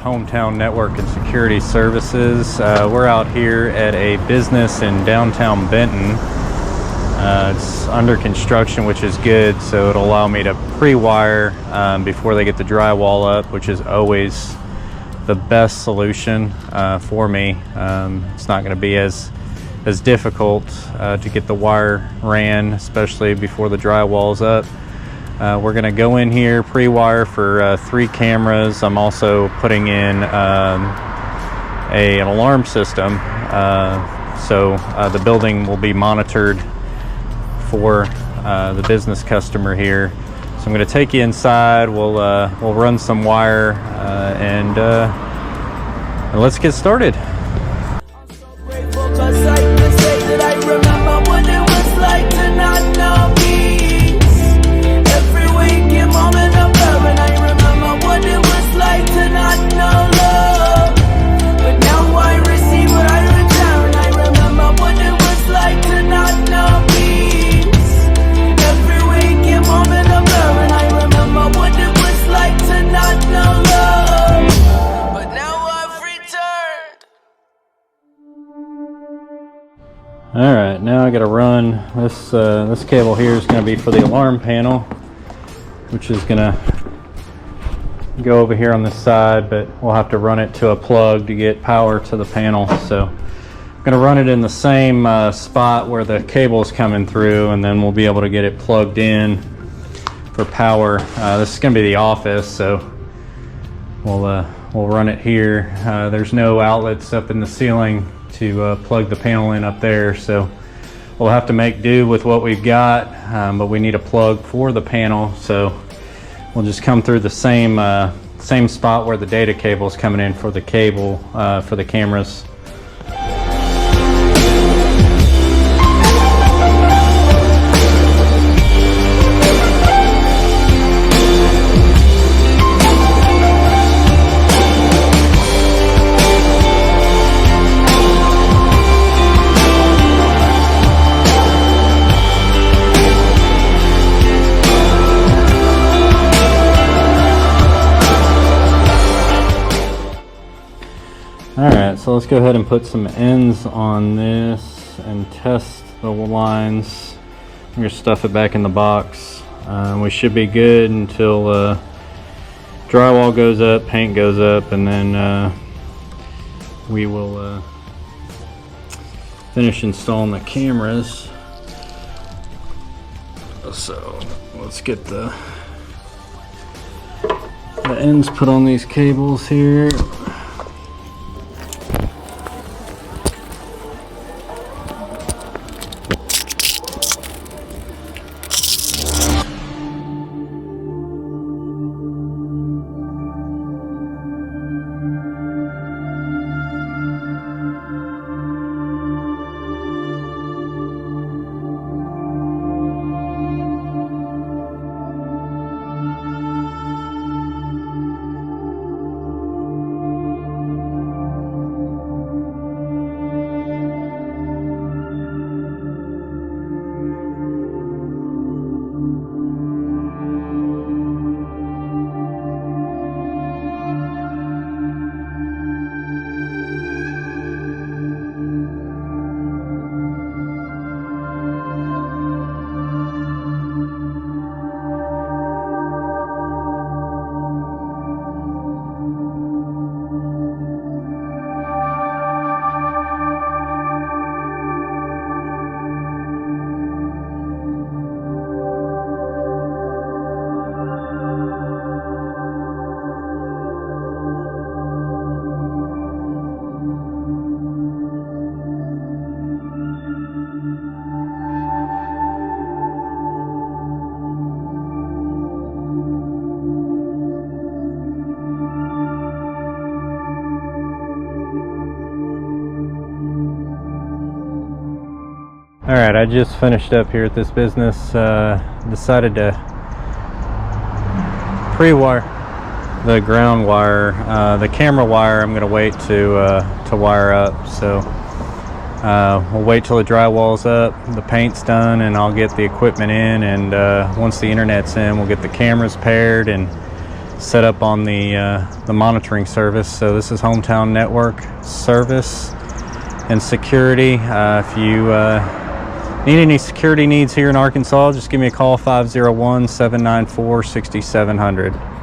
Hometown Network and Security Services. We're out here at a business in downtown Benton. It's under construction, which is good, so it'll allow me to pre-wire before they get the drywall up, which is always the best solution for me. It's not going to be as difficult to get the wire ran, especially before the drywall's up. We're going to go in here, pre-wire for 3 cameras. I'm also putting in an alarm system, so the building will be monitored for the business customer here. So I'm going to take you inside. We'll run some wire and let's get started. All right, now I got to run this. This cable here is going to be for the alarm panel, which is going to go over here on this side, but we'll have to run it to a plug to get power to the panel. So I'm going to run it in the same spot where the cable is coming through, and then we'll be able to get it plugged in for power. This is going to be the office, so we'll run it here. There's no outlets up in the ceiling to plug the panel in up there, so we'll have to make do with what we've got, but we need a plug for the panel, so we'll just come through the same spot where the data cable is coming in for the cable for the cameras. Alright, so let's go ahead and put some ends on this and test the lines. I'm going to stuff it back in the box. We should be good until drywall goes up, paint goes up, and then we will finish installing the cameras. So let's get the ends put on these cables here. Alright, I just finished up here at this business. Decided to pre-wire the ground wire. The camera wire I'm going to wait to wire up. So we'll wait till the drywall's up, the paint's done, and I'll get the equipment in. And once the internet's in, we'll get the cameras paired and set up on the monitoring service. So this is Hometown Network Service and Security. If you need any security needs here in Arkansas, just give me a call, 501-794-6700.